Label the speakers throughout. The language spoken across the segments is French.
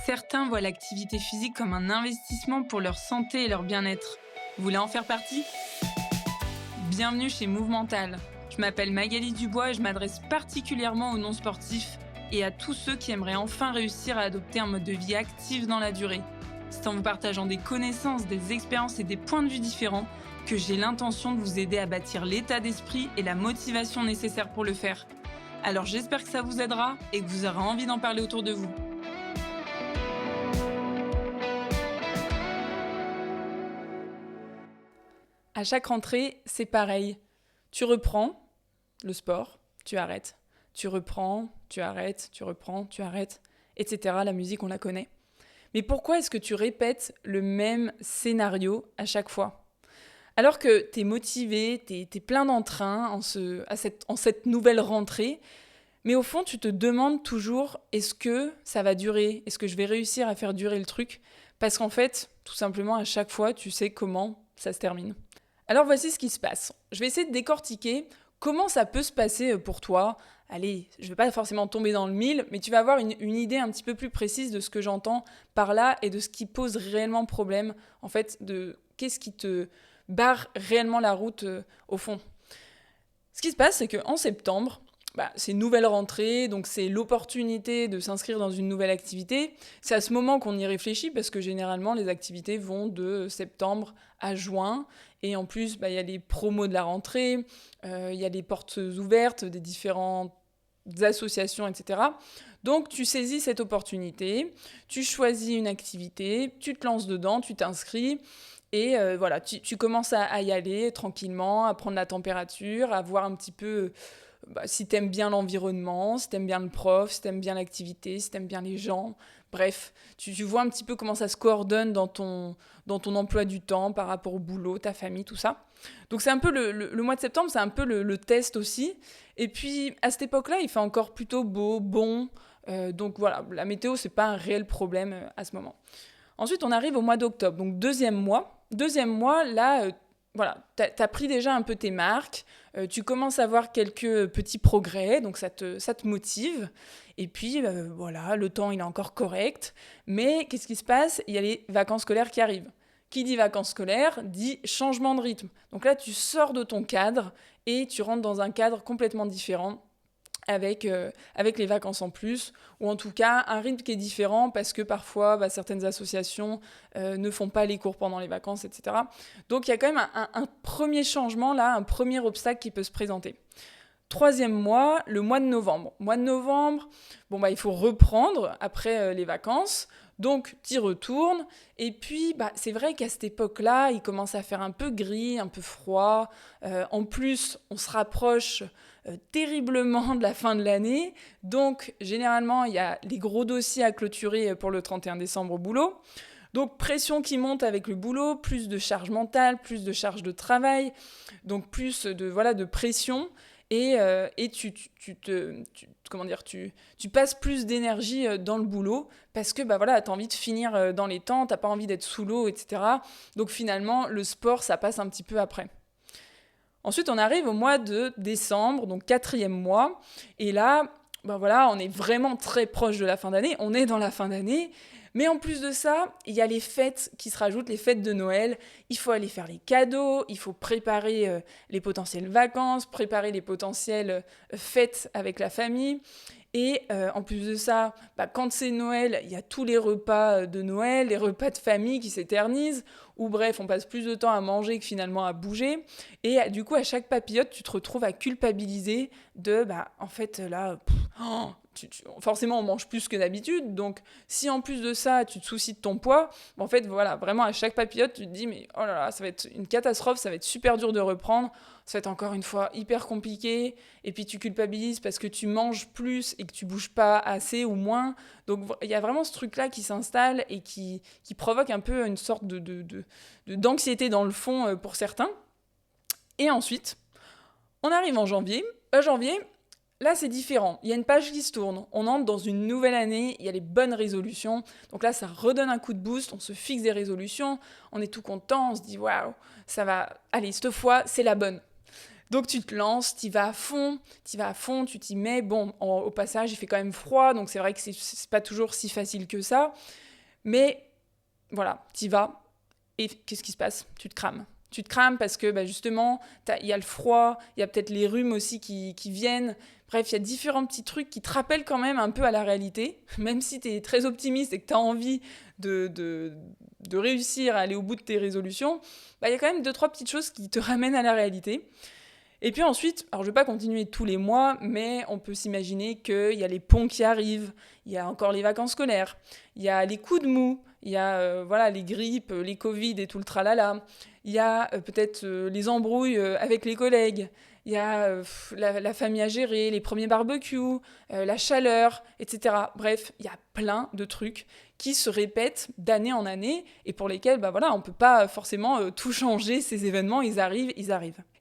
Speaker 1: Certains voient l'activité physique comme un investissement pour leur santé et leur bien-être. Vous voulez en faire partie? Bienvenue chez Movemental. Je m'appelle Magali Dubois et je m'adresse particulièrement aux non-sportifs et à tous ceux qui aimeraient enfin réussir à adopter un mode de vie actif dans la durée. C'est en vous partageant des connaissances, des expériences et des points de vue différents que j'ai l'intention de vous aider à bâtir l'état d'esprit et la motivation nécessaires pour le faire. Alors j'espère que ça vous aidera et que vous aurez envie d'en parler autour de vous. À chaque rentrée, c'est pareil. Tu reprends le sport, tu arrêtes. Tu reprends, tu arrêtes, tu reprends, tu arrêtes, etc. La musique, on la connaît. Mais pourquoi est-ce que tu répètes le même scénario à chaque fois? Alors que t'es motivé, t'es plein d'entrain en cette nouvelle rentrée, mais au fond, tu te demandes toujours, est-ce que ça va durer? Est-ce que je vais réussir à faire durer le truc? Parce qu'en fait, tout simplement, à chaque fois, tu sais comment ça se termine. Alors voici ce qui se passe. Je vais essayer de décortiquer comment ça peut se passer pour toi. Allez, je ne vais pas forcément tomber dans le mille, mais tu vas avoir une idée un petit peu plus précise de ce que j'entends par là et de ce qui pose réellement problème, en fait, de qu'est-ce qui te barre réellement la route au fond. Ce qui se passe, c'est qu'en septembre, c'est une nouvelle rentrée, donc c'est l'opportunité de s'inscrire dans une nouvelle activité. C'est à ce moment qu'on y réfléchit parce que généralement les activités vont de septembre à juin. Et en plus, il y a les promos de la rentrée, il y a les portes ouvertes des différentes associations, etc. Donc tu saisis cette opportunité, tu choisis une activité, tu te lances dedans, tu t'inscris. Et voilà, tu commences à y aller tranquillement, à prendre la température, à voir un petit peu si t'aimes bien l'environnement, si t'aimes bien le prof, si t'aimes bien l'activité, si t'aimes bien les gens. Bref, tu vois un petit peu comment ça se coordonne dans ton emploi du temps par rapport au boulot, ta famille, tout ça. Donc c'est un peu le mois de septembre, c'est un peu le test aussi. Et puis à cette époque-là, il fait encore plutôt beau, bon. Donc voilà, la météo, c'est pas un réel problème à ce moment. Ensuite, on arrive au mois d'octobre, donc deuxième mois. Deuxième mois, là, voilà, t'as pris déjà un peu tes marques, tu commences à voir quelques petits progrès, donc ça te motive. Et puis, voilà, le temps, il est encore correct. Mais qu'est-ce qui se passe? Il y a les vacances scolaires qui arrivent. Qui dit vacances scolaires dit changement de rythme. Donc là, tu sors de ton cadre et tu rentres dans un cadre complètement différent avec les vacances en plus, ou en tout cas un rythme qui est différent parce que parfois certaines associations ne font pas les cours pendant les vacances, etc. Donc il y a quand même un premier changement là, un premier obstacle qui peut se présenter. Troisième mois, le mois de novembre. Mois de novembre, il faut reprendre après les vacances, donc t'y retournes. Et puis, c'est vrai qu'à cette époque-là, il commence à faire un peu gris, un peu froid. En plus, on se rapproche terriblement de la fin de l'année. Donc, généralement, il y a les gros dossiers à clôturer pour le 31 décembre au boulot. Donc, pression qui monte avec le boulot, plus de charge mentale, plus de charge de travail, donc plus de pression. Et tu passes plus d'énergie dans le boulot parce que t'as envie de finir dans les temps, t'as pas envie d'être sous l'eau, etc. Donc finalement, le sport, ça passe un petit peu après. Ensuite, on arrive au mois de décembre, donc quatrième mois. Et là, on est vraiment très proche de la fin d'année. On est dans la fin d'année. Mais en plus de ça, il y a les fêtes qui se rajoutent, les fêtes de Noël. Il faut aller faire les cadeaux, il faut préparer les potentielles vacances, préparer les potentielles fêtes avec la famille. Et en plus de ça, quand c'est Noël, il y a tous les repas de Noël, les repas de famille qui s'éternisent, ou bref, on passe plus de temps à manger que finalement à bouger. Et du coup, à chaque papillote, tu te retrouves à culpabiliser de, en fait, là, forcément, on mange plus que d'habitude. Donc, si en plus de ça, tu te soucies de ton poids, en fait, voilà, vraiment, à chaque papillote, tu te dis, mais oh là là, ça va être une catastrophe, ça va être super dur de reprendre. Ça va être encore une fois hyper compliqué. Et puis, tu culpabilises parce que tu manges plus et que tu bouges pas assez ou moins. Donc, il y a vraiment ce truc-là qui s'installe et qui provoque un peu une sorte d'anxiété dans le fond pour certains. Et ensuite, on arrive en janvier. Janvier, là, c'est différent. Il y a une page qui se tourne. On entre dans une nouvelle année. Il y a les bonnes résolutions. Donc là, ça redonne un coup de boost. On se fixe des résolutions. On est tout content. On se dit, waouh, ça va. Allez, cette fois, c'est la bonne. Donc tu te lances, tu vas à fond, tu t'y mets. Bon, au passage, il fait quand même froid, donc c'est vrai que c'est pas toujours si facile que ça. Mais voilà, tu y vas. Et qu'est-ce qui se passe ? Tu te crames. Tu te crames parce que justement, il y a le froid, il y a peut-être les rhumes aussi qui viennent. Bref, il y a différents petits trucs qui te rappellent quand même un peu à la réalité. Même si tu es très optimiste et que tu as envie de réussir à aller au bout de tes résolutions, il y a quand même 2-3 petites choses qui te ramènent à la réalité. Et puis ensuite, alors je ne vais pas continuer tous les mois, mais on peut s'imaginer qu'il y a les ponts qui arrivent, il y a encore les vacances scolaires, il y a les coups de mou, il y a les grippes, les Covid et tout le tralala, il y a peut-être les embrouilles avec les collègues, il y a la famille à gérer, les premiers barbecues, la chaleur, etc. Bref, il y a plein de trucs qui se répètent d'année en année et pour lesquels on ne peut pas forcément tout changer, ces événements, ils arrivent.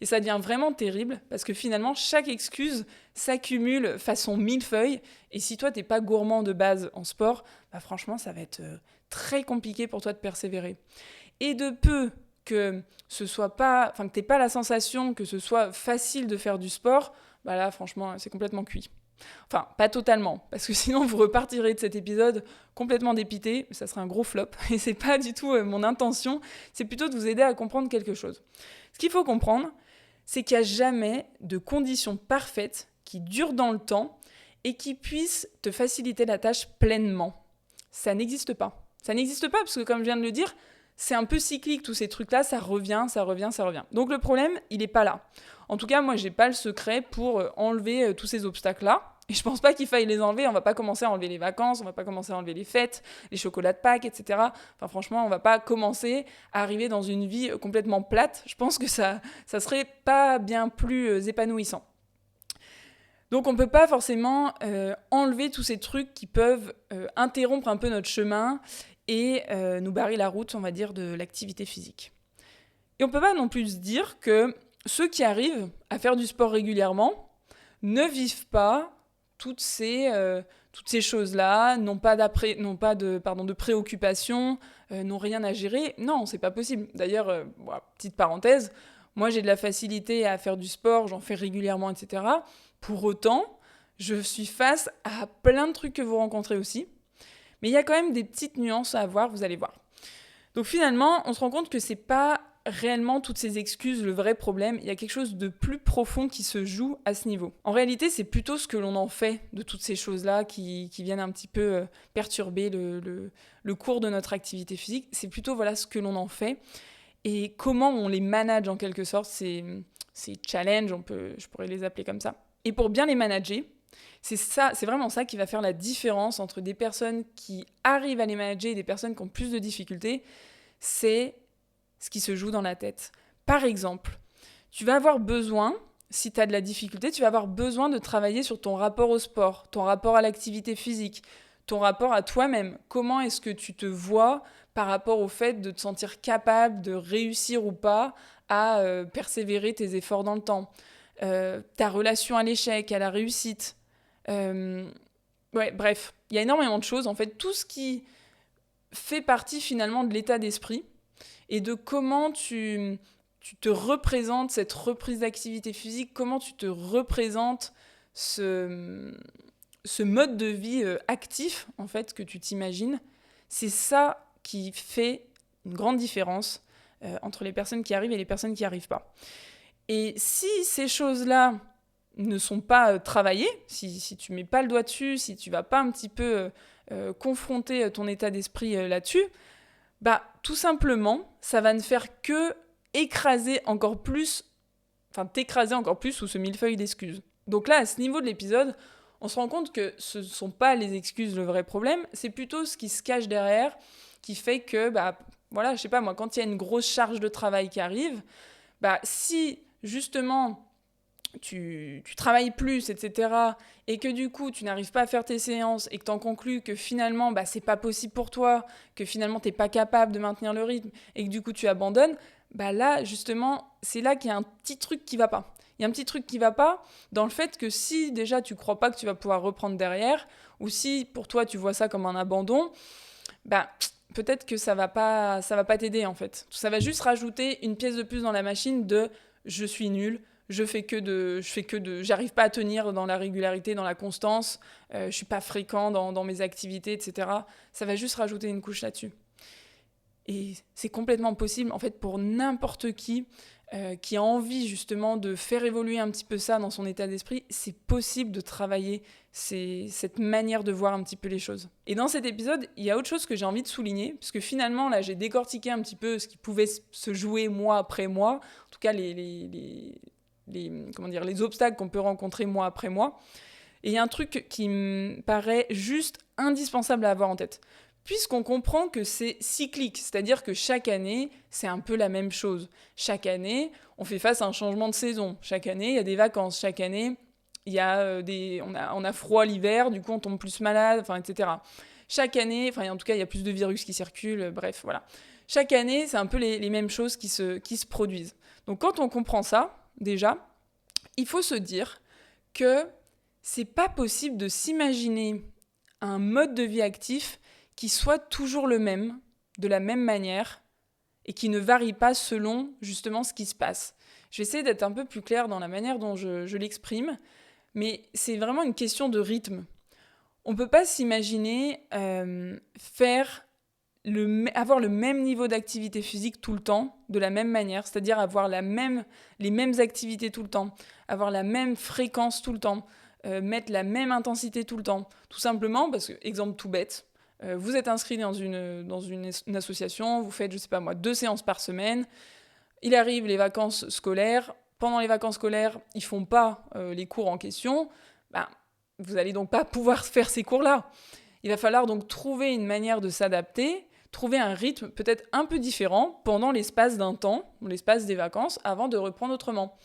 Speaker 1: Et ça devient vraiment terrible parce que finalement, chaque excuse s'accumule façon millefeuille et si toi, t'es pas gourmand de base en sport, franchement, ça va être très compliqué pour toi de persévérer. Et de peu que ce soit pas, que t'aies pas la sensation que ce soit facile de faire du sport, là, franchement, c'est complètement cuit. Enfin, pas totalement, parce que sinon vous repartirez de cet épisode complètement dépité, ça serait un gros flop, et c'est pas du tout mon intention, c'est plutôt de vous aider à comprendre quelque chose. Ce qu'il faut comprendre, c'est qu'il n'y a jamais de conditions parfaites qui durent dans le temps et qui puissent te faciliter la tâche pleinement. Ça n'existe pas. Ça n'existe pas, parce que comme je viens de le dire, c'est un peu cyclique, tous ces trucs-là, ça revient. Donc le problème, il n'est pas là. En tout cas, moi, j'ai pas le secret pour enlever tous ces obstacles-là. Et je pense pas qu'il faille les enlever. On va pas commencer à enlever les vacances, on va pas commencer à enlever les fêtes, les chocolats de Pâques, etc. Enfin, franchement, on va pas commencer à arriver dans une vie complètement plate. Je pense que ça serait pas bien plus épanouissant. Donc on peut pas forcément enlever tous ces trucs qui peuvent interrompre un peu notre chemin et nous barrer la route, on va dire, de l'activité physique. Et on peut pas non plus se dire que ceux qui arrivent à faire du sport régulièrement ne vivent pas toutes ces choses-là, n'ont pas de préoccupations, n'ont rien à gérer. Non, c'est pas possible. D'ailleurs, petite parenthèse, moi j'ai de la facilité à faire du sport, j'en fais régulièrement, etc. Pour autant, je suis face à plein de trucs que vous rencontrez aussi. Mais il y a quand même des petites nuances à avoir, vous allez voir. Donc finalement, on se rend compte que c'est pas réellement toutes ces excuses le vrai problème. Il y a quelque chose de plus profond qui se joue à ce niveau. En réalité, c'est plutôt ce que l'on en fait de toutes ces choses-là qui viennent un petit peu perturber le cours de notre activité physique. C'est plutôt ce que l'on en fait et comment on les manage en quelque sorte. Ces challenges, je pourrais les appeler comme ça. Et pour bien les manager, c'est vraiment ça qui va faire la différence entre des personnes qui arrivent à les manager et des personnes qui ont plus de difficultés. C'est ce qui se joue dans la tête. Par exemple, tu vas avoir besoin, si tu as de la difficulté, tu vas avoir besoin de travailler sur ton rapport au sport, ton rapport à l'activité physique, ton rapport à toi-même. Comment est-ce que tu te vois par rapport au fait de te sentir capable de réussir ou pas à persévérer tes efforts dans le temps. Ta relation à l'échec, à la réussite. Bref, il y a énormément de choses. En fait, tout ce qui fait partie finalement de l'état d'esprit et de comment tu te représentes cette reprise d'activité physique, comment tu te représentes ce mode de vie actif, en fait, que tu t'imagines. C'est ça qui fait une grande différence entre les personnes qui arrivent et les personnes qui n'y arrivent pas. Et si ces choses-là ne sont pas travaillées, si tu ne mets pas le doigt dessus, si tu ne vas pas un petit peu confronter ton état d'esprit là-dessus, tout simplement, ça va ne faire que t'écraser encore plus sous ce millefeuille d'excuses. Donc là, à ce niveau de l'épisode, on se rend compte que ce ne sont pas les excuses le vrai problème, c'est plutôt ce qui se cache derrière, qui fait que, je sais pas moi, quand il y a une grosse charge de travail qui arrive, si justement tu travailles plus, etc., et que du coup tu n'arrives pas à faire tes séances et que tu en conclus que finalement c'est pas possible pour toi, que finalement t'es pas capable de maintenir le rythme et que du coup tu abandonnes, là justement c'est là qu'il y a un petit truc qui va pas. Il y a un petit truc qui va pas dans le fait que si déjà tu crois pas que tu vas pouvoir reprendre derrière, ou si pour toi tu vois ça comme un abandon, peut-être que ça va pas t'aider en fait. Ça va juste rajouter une pièce de plus dans la machine de je suis nul, j'arrive pas à tenir dans la régularité, dans la constance, je suis pas fréquent dans mes activités, etc. Ça va juste rajouter une couche là-dessus. Et c'est complètement possible, en fait, pour n'importe qui a envie justement de faire évoluer un petit peu ça dans son état d'esprit, c'est possible de travailler cette manière de voir un petit peu les choses. Et dans cet épisode, il y a autre chose que j'ai envie de souligner, parce que finalement, là, j'ai décortiqué un petit peu ce qui pouvait se jouer mois après mois, en tout cas les obstacles qu'on peut rencontrer mois après mois. Et il y a un truc qui me paraît juste indispensable à avoir en tête. Puisqu'on comprend que c'est cyclique, c'est-à-dire que chaque année, c'est un peu la même chose. Chaque année, on fait face à un changement de saison. Chaque année, il y a des vacances. Chaque année, il y a on a froid l'hiver, du coup on tombe plus malade, etc. Chaque année, en tout cas, il y a plus de virus qui circulent, bref, voilà. Chaque année, c'est un peu les mêmes choses qui se produisent. Donc quand on comprend ça, déjà, il faut se dire que c'est pas possible de s'imaginer un mode de vie actif qui soit toujours le même, de la même manière, et qui ne varie pas selon justement ce qui se passe. Je vais essayer d'être un peu plus claire dans la manière dont je l'exprime, mais c'est vraiment une question de rythme. On ne peut pas s'imaginer avoir le même niveau d'activité physique tout le temps, de la même manière, c'est-à-dire avoir les mêmes activités tout le temps, avoir la même fréquence tout le temps, mettre la même intensité tout le temps. Tout simplement parce que, exemple tout bête, vous êtes inscrit dans une association, vous faites, 2 séances par semaine, il arrive les vacances scolaires, pendant les vacances scolaires, ils font pas les cours en question, vous allez donc pas pouvoir faire ces cours-là. Il va falloir donc trouver une manière de s'adapter, trouver un rythme peut-être un peu différent pendant l'espace d'un temps, l'espace des vacances, avant de reprendre autrement.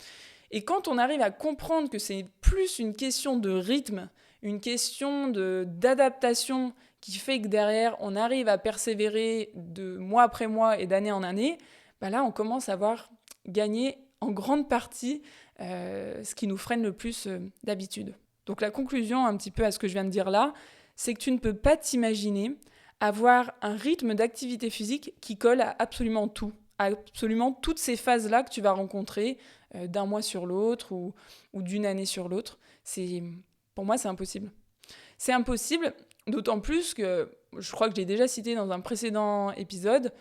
Speaker 1: Et quand on arrive à comprendre que c'est plus une question de rythme, une question d'adaptation qui fait que derrière, on arrive à persévérer de mois après mois et d'année en année, là, on commence à voir gagner en grande partie ce qui nous freine le plus d'habitude. Donc la conclusion un petit peu à ce que je viens de dire là, c'est que tu ne peux pas t'imaginer avoir un rythme d'activité physique qui colle à absolument tout, à absolument toutes ces phases-là que tu vas rencontrer d'un mois sur l'autre ou d'une année sur l'autre. Pour moi, c'est impossible. C'est impossible, d'autant plus que, je crois que je l'ai déjà cité dans un précédent épisode,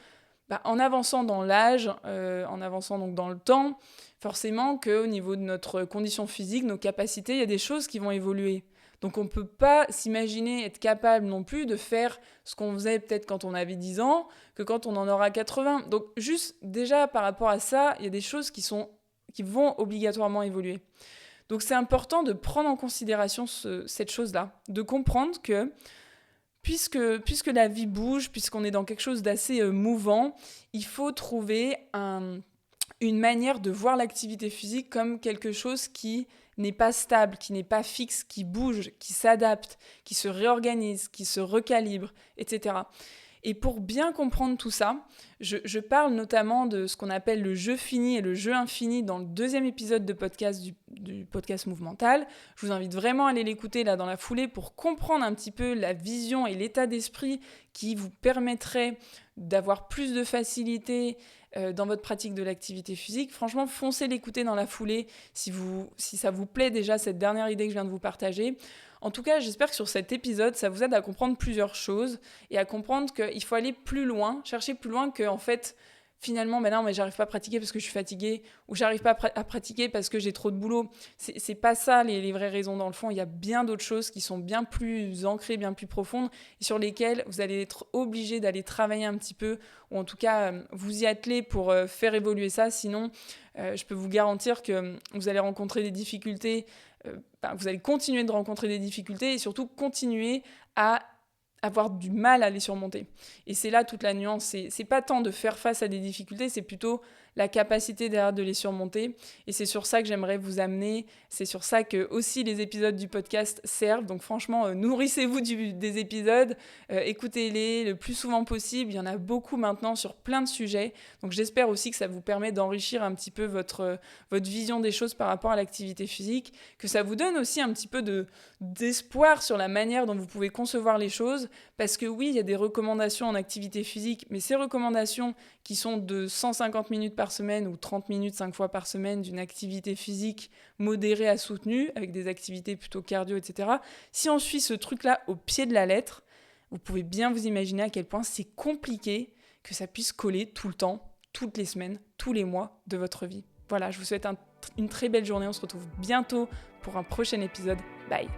Speaker 1: en avançant dans l'âge, en avançant donc dans le temps, forcément qu'au niveau de notre condition physique, nos capacités, il y a des choses qui vont évoluer. Donc on ne peut pas s'imaginer être capable non plus de faire ce qu'on faisait peut-être quand on avait 10 ans, que quand on en aura 80. Donc juste déjà par rapport à ça, il y a des choses qui vont obligatoirement évoluer. Donc c'est important de prendre en considération cette chose-là, de comprendre que puisque la vie bouge, puisqu'on est dans quelque chose d'assez mouvant, il faut trouver une manière de voir l'activité physique comme quelque chose qui n'est pas stable, qui n'est pas fixe, qui bouge, qui s'adapte, qui se réorganise, qui se recalibre, etc. Et pour bien comprendre tout ça, je parle notamment de ce qu'on appelle le jeu fini et le jeu infini dans le 2e épisode de podcast du podcast Movemental. Je vous invite vraiment à aller l'écouter là dans la foulée pour comprendre un petit peu la vision et l'état d'esprit qui vous permettrait d'avoir plus de facilité dans votre pratique de l'activité physique. Franchement, foncez l'écouter dans la foulée si ça vous plaît déjà cette dernière idée que je viens de vous partager. En tout cas, j'espère que sur cet épisode, ça vous aide à comprendre plusieurs choses et à comprendre qu'il faut aller plus loin, chercher plus loin que, en fait, finalement, non, mais j'arrive pas à pratiquer parce que je suis fatiguée ou j'arrive pas à pratiquer parce que j'ai trop de boulot. C'est pas ça les vraies raisons dans le fond. Il y a bien d'autres choses qui sont bien plus ancrées, bien plus profondes et sur lesquelles vous allez être obligé d'aller travailler un petit peu ou en tout cas vous y atteler pour faire évoluer ça. Sinon, je peux vous garantir que vous allez rencontrer des difficultés. Vous allez continuer de rencontrer des difficultés et surtout continuer à avoir du mal à les surmonter. Et c'est là toute la nuance. C'est pas tant de faire face à des difficultés, c'est plutôt la capacité derrière de les surmonter. Et c'est sur ça que j'aimerais vous amener. C'est sur ça que aussi les épisodes du podcast servent. Donc franchement, nourrissez-vous des épisodes, écoutez-les le plus souvent possible. Il y en a beaucoup maintenant sur plein de sujets. Donc j'espère aussi que ça vous permet d'enrichir un petit peu votre vision des choses par rapport à l'activité physique, que ça vous donne aussi un petit peu d'espoir sur la manière dont vous pouvez concevoir les choses. Parce que oui, il y a des recommandations en activité physique, mais ces recommandations qui sont de 150 minutes par par semaine ou 30 minutes 5 fois par semaine d'une activité physique modérée à soutenue, avec des activités plutôt cardio, etc. Si on suit ce truc-là au pied de la lettre, vous pouvez bien vous imaginer à quel point c'est compliqué que ça puisse coller tout le temps, toutes les semaines, tous les mois de votre vie. Voilà, je vous souhaite une très belle journée. On se retrouve bientôt pour un prochain épisode. Bye.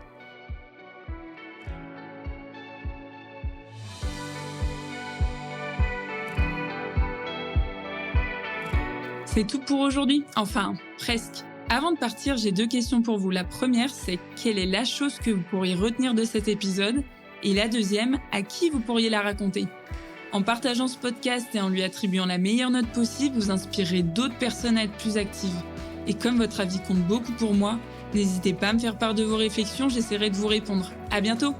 Speaker 1: C'est tout pour aujourd'hui. Enfin, presque. Avant de partir, j'ai 2 questions pour vous. La première, c'est quelle est la chose que vous pourriez retenir de cet épisode ? Et la deuxième, à qui vous pourriez la raconter ? En partageant ce podcast et en lui attribuant la meilleure note possible, vous inspirerez d'autres personnes à être plus actives. Et comme votre avis compte beaucoup pour moi, n'hésitez pas à me faire part de vos réflexions, j'essaierai de vous répondre. À bientôt!